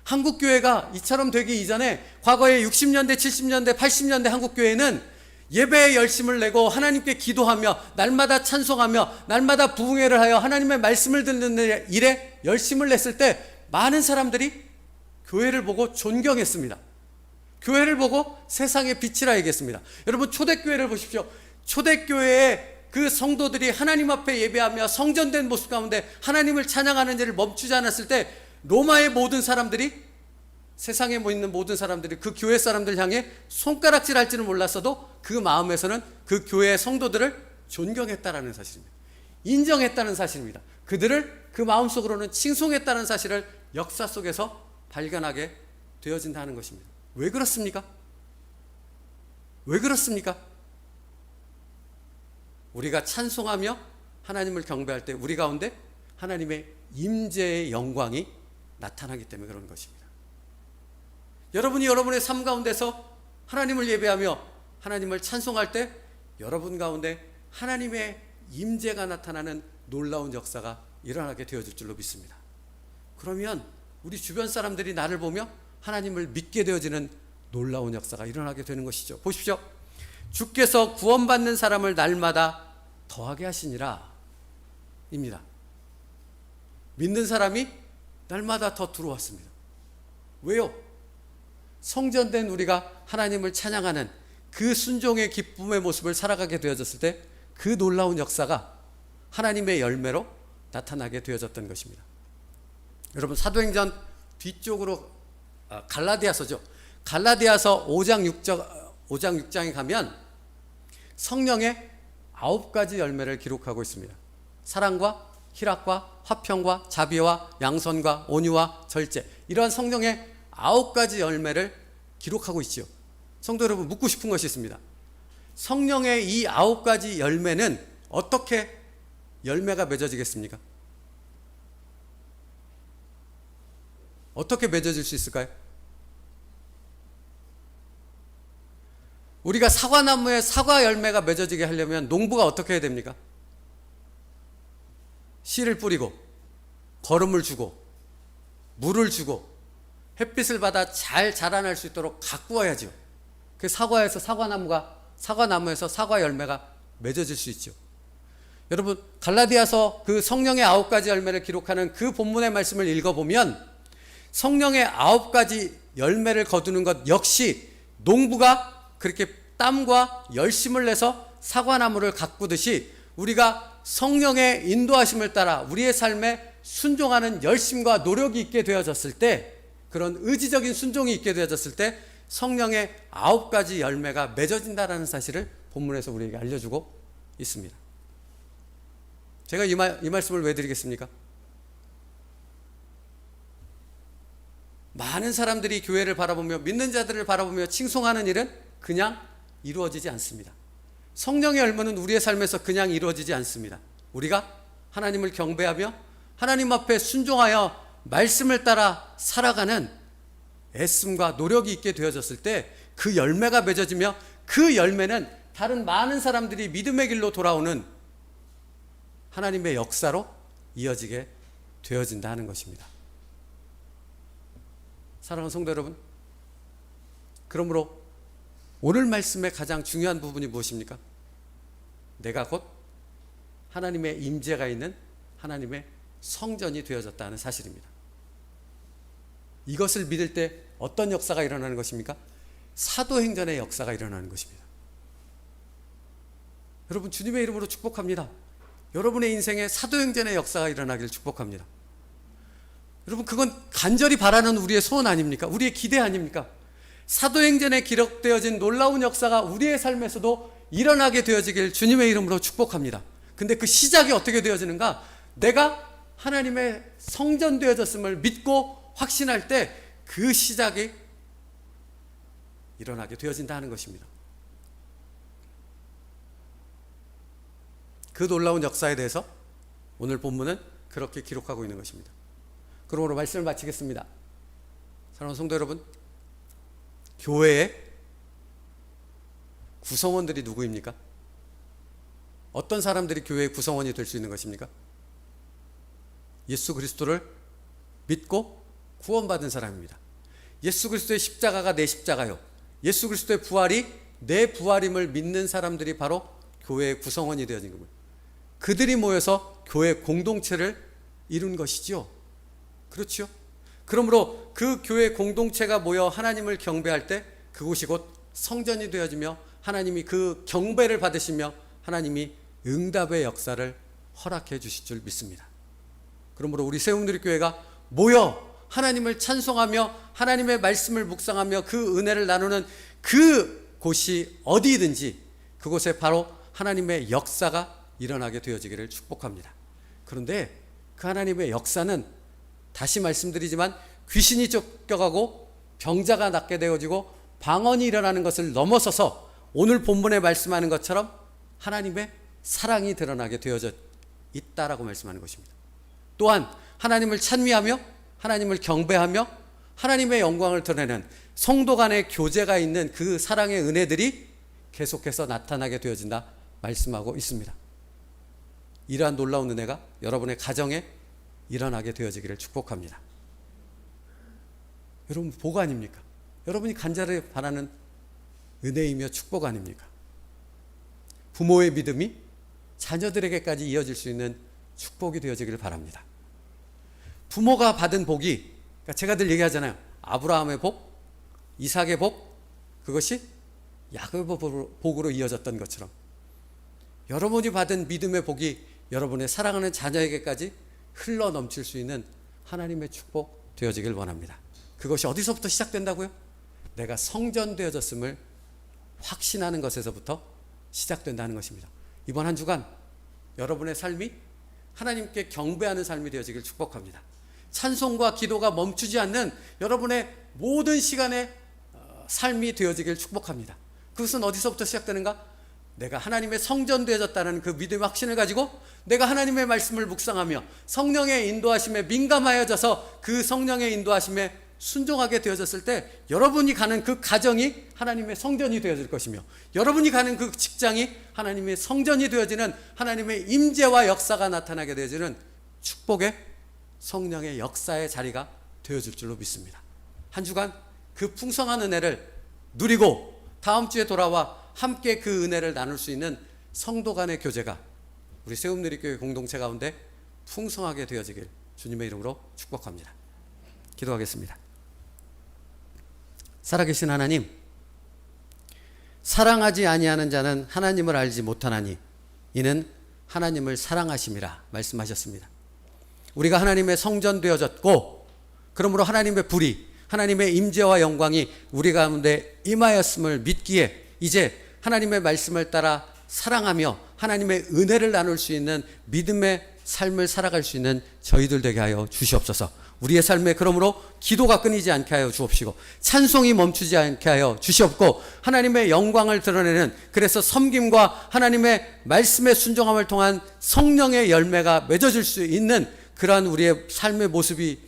Speaker 1: 한국교회가 이처럼 되기 이전에 과거에 60년대, 70년대, 80년대 한국교회는 예배에 열심을 내고 하나님께 기도하며 날마다 찬송하며 날마다 부흥회를 하여 하나님의 말씀을 듣는 일에 열심을 냈을 때 많은 사람들이 교회를 보고 존경했습니다. 교회를 보고 세상의 빛이라 얘기했습니다. 여러분, 초대교회를 보십시오. 초대교회의 그 성도들이 하나님 앞에 예배하며 성전된 모습 가운데 하나님을 찬양하는 일을 멈추지 않았을 때 로마의 모든 사람들이, 세상에 있는 모든 사람들이 그 교회 사람들 향해 손가락질 할지는 몰랐어도 그 마음에서는 그 교회의 성도들을 존경했다라는 사실입니다. 인정했다는 사실입니다. 그들을 그 마음속으로는 칭송했다는 사실을 역사 속에서 발견하게 되어진다는 것입니다. 왜 그렇습니까? 왜 그렇습니까? 우리가 찬송하며 하나님을 경배할 때 우리 가운데 하나님의 임재의 영광이 나타나기 때문에 그런 것입니다. 여러분이 여러분의 삶 가운데서 하나님을 예배하며 하나님을 찬송할 때 여러분 가운데 하나님의 임재가 나타나는 놀라운 역사가 일어나게 되어질 줄로 믿습니다. 그러면 우리 주변 사람들이 나를 보며 하나님을 믿게 되어지는 놀라운 역사가 일어나게 되는 것이죠. 보십시오. 주께서 구원받는 사람을 날마다 더하게 하시니라 입니다. 믿는 사람이 날마다 더 들어왔습니다. 왜요? 성전된 우리가 하나님을 찬양하는 그 순종의 기쁨의 모습을 살아가게 되어졌을 때 그 놀라운 역사가 하나님의 열매로 나타나게 되어졌던 것입니다. 여러분, 사도행전 뒤쪽으로 갈라디아서죠. 갈라디아서 5장 6장에 가면 성령의 9가지 열매를 기록하고 있습니다. 사랑과 희락과 화평과 자비와 양선과 온유와 절제, 이러한 성령의 9가지 열매를 기록하고 있죠. 성도 여러분, 묻고 싶은 것이 있습니다. 성령의 이 9가지 열매는 어떻게 열매가 맺어지겠습니까? 어떻게 맺어질 수 있을까요? 우리가 사과나무에 사과 열매가 맺어지게 하려면 농부가 어떻게 해야 됩니까? 씨를 뿌리고 거름을 주고 물을 주고 햇빛을 받아 잘 자라날 수 있도록 가꾸어야죠. 그 사과에서 사과나무에서 사과 열매가 맺어질 수 있죠. 여러분, 갈라디아서 그 성령의 9가지 열매를 기록하는 그 본문의 말씀을 읽어보면 성령의 9가지 열매를 거두는 것 역시 농부가 그렇게 땀과 열심을 내서 사과나무를 가꾸듯이 우리가 성령의 인도하심을 따라 우리의 삶에 순종하는 열심과 노력이 있게 되어졌을 때, 그런 의지적인 순종이 있게 되어졌을 때 성령의 9가지 열매가 맺어진다는 사실을 본문에서 우리에게 알려주고 있습니다. 제가 이 말씀을 왜 드리겠습니까? 많은 사람들이 교회를 바라보며 믿는 자들을 바라보며 칭송하는 일은 그냥 이루어지지 않습니다. 성령의 열매는 우리의 삶에서 그냥 이루어지지 않습니다. 우리가 하나님을 경배하며 하나님 앞에 순종하여 말씀을 따라 살아가는 애씀과 노력이 있게 되어졌을 때 그 열매가 맺어지며 그 열매는 다른 많은 사람들이 믿음의 길로 돌아오는 하나님의 역사로 이어지게 되어진다 하는 것입니다. 사랑하는 성도 여러분, 그러므로 오늘 말씀의 가장 중요한 부분이 무엇입니까? 내가 곧 하나님의 임재가 있는 하나님의 성전이 되어졌다는 사실입니다. 이것을 믿을 때 어떤 역사가 일어나는 것입니까? 사도행전의 역사가 일어나는 것입니다. 여러분, 주님의 이름으로 축복합니다. 여러분의 인생에 사도행전의 역사가 일어나기를 축복합니다. 여러분, 그건 간절히 바라는 우리의 소원 아닙니까? 우리의 기대 아닙니까? 사도행전에 기록되어진 놀라운 역사가 우리의 삶에서도 일어나게 되어지길 주님의 이름으로 축복합니다. 근데 그 시작이 어떻게 되어지는가? 내가 하나님의 성전 되어졌음을 믿고 확신할 때 그 시작이 일어나게 되어진다 하는 것입니다. 그 놀라운 역사에 대해서 오늘 본문은 그렇게 기록하고 있는 것입니다. 그러므로 말씀을 마치겠습니다. 사랑하는 성도 여러분, 교회의 구성원들이 누구입니까? 어떤 사람들이 교회의 구성원이 될 수 있는 것입니까? 예수 그리스도를 믿고 구원받은 사람입니다. 예수 그리스도의 십자가가 내 십자가요, 예수 그리스도의 부활이 내 부활임을 믿는 사람들이 바로 교회의 구성원이 되어진 겁니다. 그들이 모여서 교회 공동체를 이룬 것이지요. 그렇죠? 그러므로 그 교회 공동체가 모여 하나님을 경배할 때 그곳이 곧 성전이 되어지며 하나님이 그 경배를 받으시며 하나님이 응답의 역사를 허락해 주실 줄 믿습니다. 그러므로 우리 세웅누리교회가 모여 하나님을 찬송하며 하나님의 말씀을 묵상하며 그 은혜를 나누는 그 곳이 어디든지 그곳에 바로 하나님의 역사가 일어나게 되어지기를 축복합니다. 그런데 그 하나님의 역사는 다시 말씀드리지만 귀신이 쫓겨가고 병자가 낫게 되어지고 방언이 일어나는 것을 넘어서서 오늘 본문에 말씀하는 것처럼 하나님의 사랑이 드러나게 되어져 있다라고 말씀하는 것입니다. 또한 하나님을 찬미하며 하나님을 경배하며 하나님의 영광을 드러내는 성도 간의 교제가 있는 그 사랑의 은혜들이 계속해서 나타나게 되어진다 말씀하고 있습니다. 이러한 놀라운 은혜가 여러분의 가정에 일어나게 되어지기를 축복합니다. 여러분 복 아닙니까? 여러분이 간절히 바라는 은혜이며 축복 아닙니까? 부모의 믿음이 자녀들에게까지 이어질 수 있는 축복이 되어지기를 바랍니다. 부모가 받은 복이, 그러니까 제가 늘 얘기하잖아요. 아브라함의 복, 이삭의 복, 그것이 야곱의 복으로 이어졌던 것처럼 여러분이 받은 믿음의 복이 여러분의 사랑하는 자녀에게까지 흘러 넘칠 수 있는 하나님의 축복 되어지길 원합니다. 그것이 어디서부터 시작된다고요? 내가 성전되어졌음을 확신하는 것에서부터 시작된다는 것입니다. 이번 한 주간 여러분의 삶이 하나님께 경배하는 삶이 되어지길 축복합니다. 찬송과 기도가 멈추지 않는 여러분의 모든 시간의 삶이 되어지길 축복합니다. 그것은 어디서부터 시작되는가? 내가 하나님의 성전되어졌다는 그 믿음의 확신을 가지고 내가 하나님의 말씀을 묵상하며 성령의 인도하심에 민감하여져서 그 성령의 인도하심에 순종하게 되어졌을 때 여러분이 가는 그 가정이 하나님의 성전이 되어질 것이며 여러분이 가는 그 직장이 하나님의 성전이 되어지는 하나님의 임재와 역사가 나타나게 되어지는 축복의 성령의 역사의 자리가 되어질 줄로 믿습니다. 한 주간 그 풍성한 은혜를 누리고 다음 주에 돌아와 함께 그 은혜를 나눌 수 있는 성도 간의 교제가 우리 세움누리교회 공동체 가운데 풍성하게 되어지길 주님의 이름으로 축복합니다. 기도하겠습니다. 살아계신 하나님, 사랑하지 아니하는 자는 하나님을 알지 못하나니 이는 하나님을 사랑하심이라 말씀하셨습니다. 우리가 하나님의 성전 되어졌고 그러므로 하나님의 불이 하나님의 임재와 영광이 우리 가운데 임하였음을 믿기에 이제 하나님의 말씀을 따라 사랑하며 하나님의 은혜를 나눌 수 있는 믿음의 삶을 살아갈 수 있는 저희들 되게 하여 주시옵소서. 우리의 삶에 그러므로 기도가 끊이지 않게 하여 주옵시고 찬송이 멈추지 않게 하여 주시옵고 하나님의 영광을 드러내는 그래서 섬김과 하나님의 말씀의 순종함을 통한 성령의 열매가 맺어질 수 있는 그러한 우리의 삶의 모습이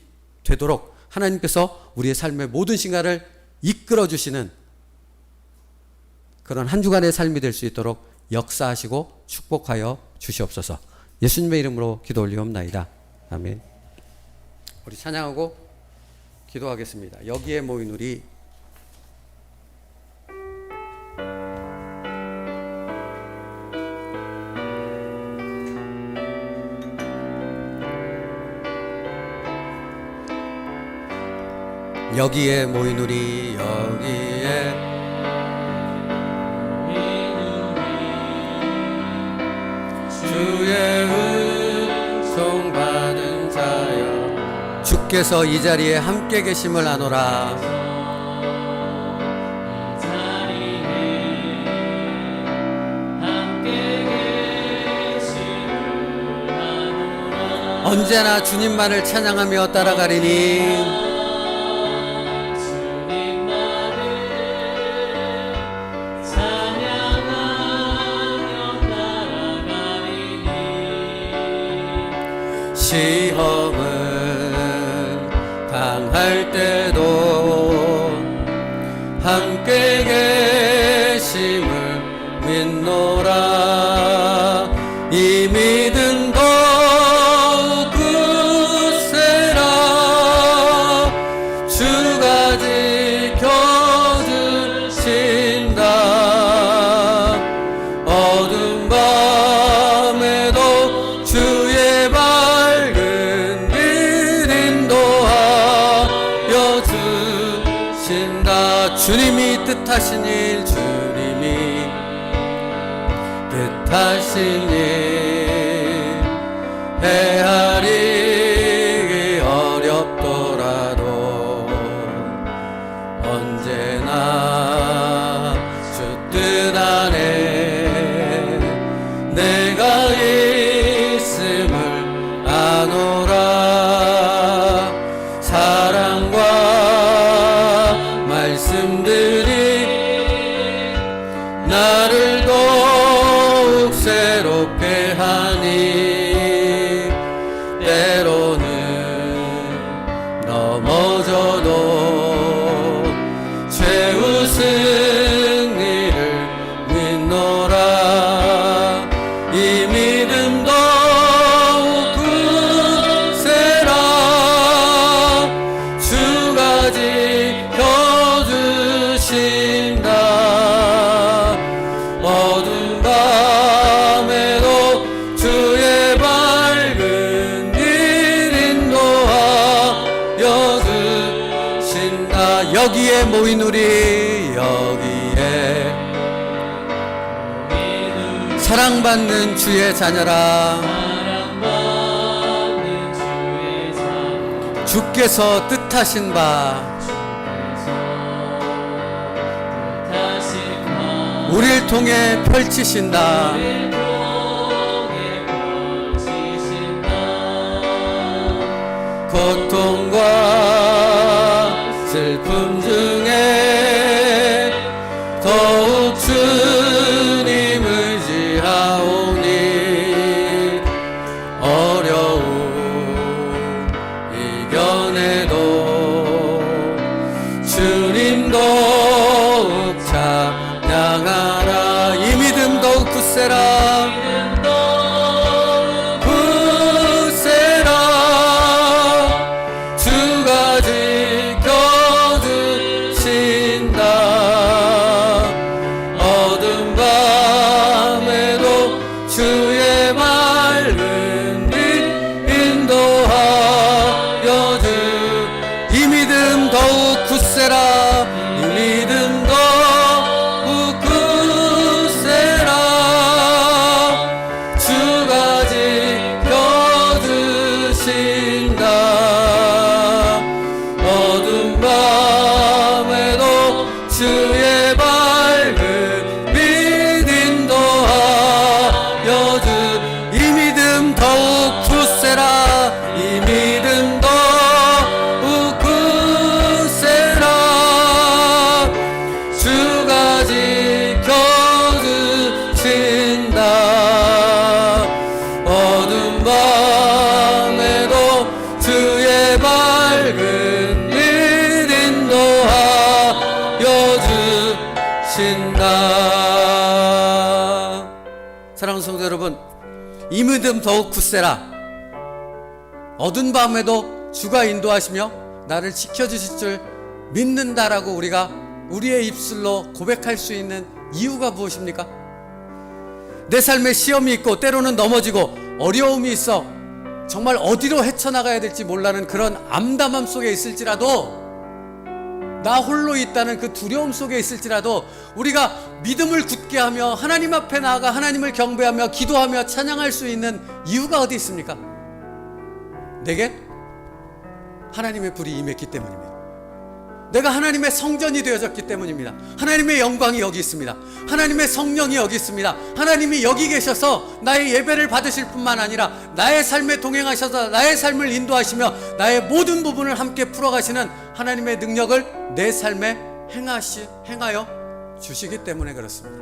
Speaker 1: 되도록 하나님께서 우리의 삶의 모든 시간을 이끌어 주시는 그런 한 주간의 삶이 될 수 있도록 역사하시고 축복하여 주시옵소서. 예수님의 이름으로 기도 올리옵나이다. 아멘. 우리 찬양하고 기도하겠습니다. 여기에 모인 우리 여기에 모인 우리 여기에 주의 은총 받은 자여 주께서 이 자리에 함께 계심을 아노라. 언제나 주님만을 찬양하며 따라가리니 시험은 당할 때도 함께 계심을 믿노라. 이 믿음 더욱 굳세라. 주가 지켜주신다. 어두운 밤에도 주의 밝은 빛 인도하여 주신다. 주님이 뜻하신 일 주님이 뜻하신 일 헤아리기 어렵더라도 언제나 주 뜻 안에 내가 있음을 아노라. 사랑과 말씀들이 나 자, 여기에 모인 우리, 여기에 사랑받는 주의 자녀라. 주께서 뜻하신 바 우리를 통해 펼치신다. 고통과 슬픔 중에 더욱 주님 의지하오니 어려움 이겨내도 주님 더욱 찬양하라. 이 믿음 더욱 굳세라. 사랑하는 성도 여러분, 이 믿음 더욱 굳세라. 어두운 밤에도 주가 인도하시며 나를 지켜주실 줄 믿는다라고 우리가 우리의 입술로 고백할 수 있는 이유가 무엇입니까? 내 삶에 시험이 있고 때로는 넘어지고 어려움이 있어 정말 어디로 헤쳐나가야 될지 몰라는 그런 암담함 속에 있을지라도, 나 홀로 있다는 그 두려움 속에 있을지라도 우리가 믿음을 굳게 하며 하나님 앞에 나아가 하나님을 경배하며 기도하며 찬양할 수 있는 이유가 어디 있습니까? 내게 하나님의 불이 임했기 때문입니다. 내가 하나님의 성전이 되어졌기 때문입니다. 하나님의 영광이 여기 있습니다. 하나님의 성령이 여기 있습니다. 하나님이 여기 계셔서 나의 예배를 받으실 뿐만 아니라 나의 삶에 동행하셔서 나의 삶을 인도하시며 나의 모든 부분을 함께 풀어가시는 하나님의 능력을 내 삶에 행하여 주시기 때문에 그렇습니다.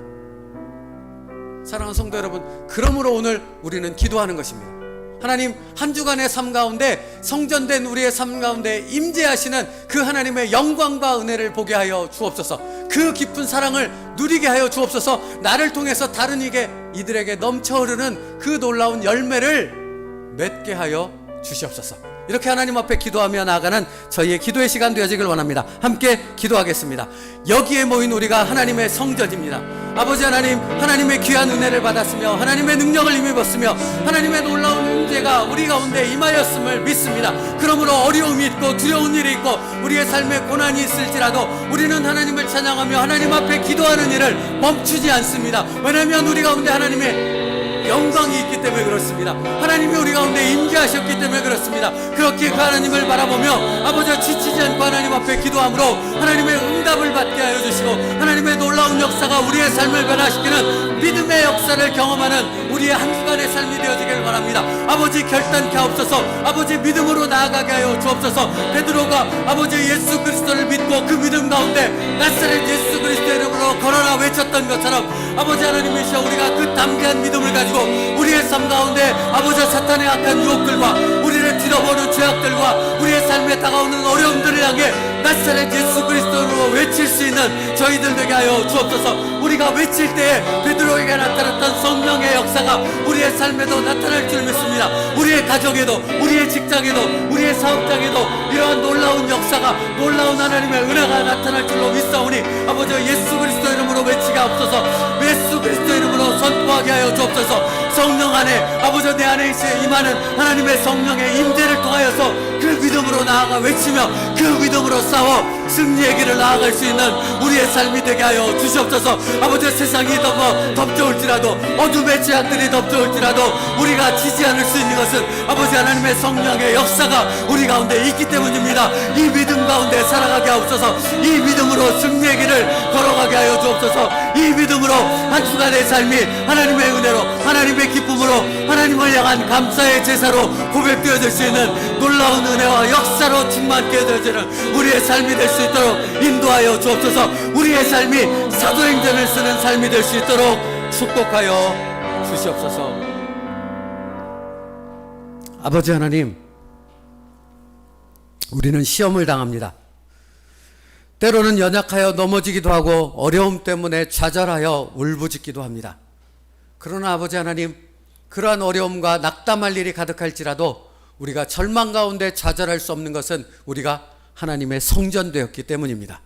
Speaker 1: 사랑하는 성도 여러분, 그러므로 오늘 우리는 기도하는 것입니다. 하나님, 한 주간의 삶 가운데 성전된 우리의 삶 가운데 임재하시는 그 하나님의 영광과 은혜를 보게 하여 주옵소서. 그 깊은 사랑을 누리게 하여 주옵소서. 나를 통해서 다른 이들에게 넘쳐 흐르는 그 놀라운 열매를 맺게 하여 주시옵소서. 이렇게 하나님 앞에 기도하며 나아가는 저희의 기도의 시간 되어지길 원합니다. 함께 기도하겠습니다. 여기에 모인 우리가 하나님의 성전입니다. 아버지 하나님, 하나님의 귀한 은혜를 받았으며 하나님의 능력을 힘입었으며 하나님의 놀라운 은혜가 우리 가운데 임하였음을 믿습니다. 그러므로 어려움이 있고 두려운 일이 있고 우리의 삶에 고난이 있을지라도 우리는 하나님을 찬양하며 하나님 앞에 기도하는 일을 멈추지 않습니다. 왜냐하면 우리 가운데 하나님의 영광이 있기 때문에 그렇습니다. 하나님이 우리 가운데 임재하셨기 때문에 그렇습니다. 그렇게 그 하나님을 바라보며 아버지와 지치지 않고 하나님 앞에 기도함으로 하나님의 응답을 받게 하여 주시고 하나님의 놀라운 역사가 우리의 삶을 변화시키는 믿음의 역사를 경험하는 우리의 한 주간의 삶이 되어지길 바랍니다. 아버지, 결단케 하옵소서. 아버지, 믿음으로 나아가게 하여 주옵소서. 베드로가 아버지 예수 그리스도를 믿고 그 믿음 가운데 나사렛 예수 그리스도 이름으로 걸어라 외쳤던 것처럼 아버지 하나님이시여, 우리가 그 담대한 믿음을 가지고 우리의 삶 가운데 아버지 사탄의 악한 유혹들과 우리를 뒤덮어오는 죄악들과 우리의 삶에 다가오는 어려움들을 향해 나사렛 예수 그리스도로 외칠 수 있는 저희들 되게 하여 주옵소서. 우리가 외칠 때에 베드로에게 나타났던 성령의 역사가 우리의 삶에도 나타날 줄 믿습니다. 우리의 가정에도, 우리의 직장에도, 우리의 사업장에도 이러한 놀라운 역사가, 놀라운 하나님의 은혜가 나타날 줄로 믿사오니 아버지 예수 그리스도 이름으로 외치게 하옵소서. 예수 그리스도 이름으로 선포하게 하여 주옵소서. 성령 안에 아버지 내 안에 임하는 하나님의 성령의 임재를 통하여서 그 믿음으로 나아가 외치며 그 믿음으로 싸워 승리의 길을 나아갈 수 있는 우리의 삶이 되게 하여 주시옵소서. 아버지, 세상이 너무 덥져올지라도, 어둠의 제약들이 덥져올지라도 우리가 지지 않을 수 있는 것은 아버지 하나님의 성령의 역사가 우리 가운데 있기 때문입니다. 이 믿음 가운데 살아가게 하옵소서. 이 믿음으로 승리의 길을 걸어가게 하여 주옵소서. 이 믿음으로 한 주간의 삶이 하나님의 은혜로, 하나님의 기쁨으로, 하나님을 향한 감사의 제사로 고백되어질 수 있는 놀라운 은혜와 역사로 충만케 되어지는 우리의 삶이 될 수 있도록 인도하여 주옵소서. 우리의 삶이 사도행전을 쓰는 삶이 될 수 있도록 축복하여 주시옵소서. 아버지 하나님, 우리는 시험을 당합니다. 때로는 연약하여 넘어지기도 하고 어려움 때문에 좌절하여 울부짖기도 합니다. 그러나 아버지 하나님, 그러한 어려움과 낙담할 일이 가득할지라도 우리가 절망 가운데 좌절할 수 없는 것은 우리가 하나님의 성전되었기 때문입니다.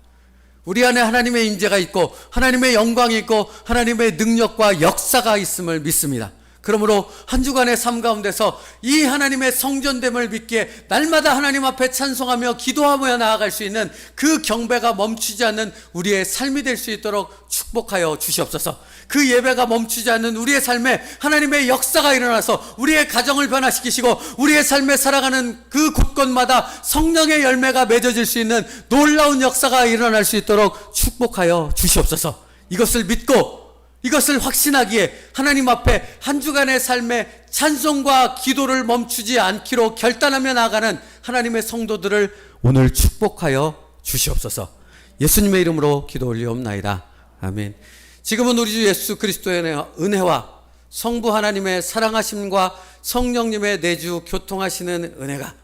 Speaker 1: 우리 안에 하나님의 임재가 있고 하나님의 영광이 있고 하나님의 능력과 역사가 있음을 믿습니다. 그러므로 한 주간의 삶 가운데서 이 하나님의 성전됨을 믿기에 날마다 하나님 앞에 찬송하며 기도하며 나아갈 수 있는 그 경배가 멈추지 않는 우리의 삶이 될 수 있도록 축복하여 주시옵소서. 그 예배가 멈추지 않는 우리의 삶에 하나님의 역사가 일어나서 우리의 가정을 변화시키시고 우리의 삶에 살아가는 그 곳곳마다 성령의 열매가 맺어질 수 있는 놀라운 역사가 일어날 수 있도록 축복하여 주시옵소서. 이것을 믿고 이것을 확신하기에 하나님 앞에 한 주간의 삶에 찬송과 기도를 멈추지 않기로 결단하며 나아가는 하나님의 성도들을 오늘 축복하여 주시옵소서. 예수님의 이름으로 기도 올리옵나이다. 아멘. 지금은 우리 주 예수 그리스도의 은혜와 성부 하나님의 사랑하심과 성령님의 내주 교통하시는 은혜가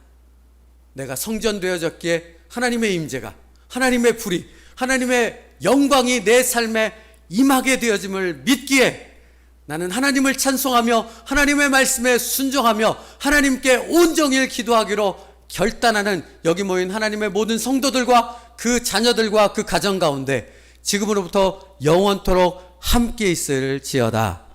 Speaker 1: 내가 성전되어졌기에 하나님의 임재가, 하나님의 불이, 하나님의 영광이 내 삶에 임하게 되어짐을 믿기에 나는 하나님을 찬송하며 하나님의 말씀에 순종하며 하나님께 온종일 기도하기로 결단하는 여기 모인 하나님의 모든 성도들과 그 자녀들과 그 가정 가운데 지금으로부터 영원토록 함께 있을지어다.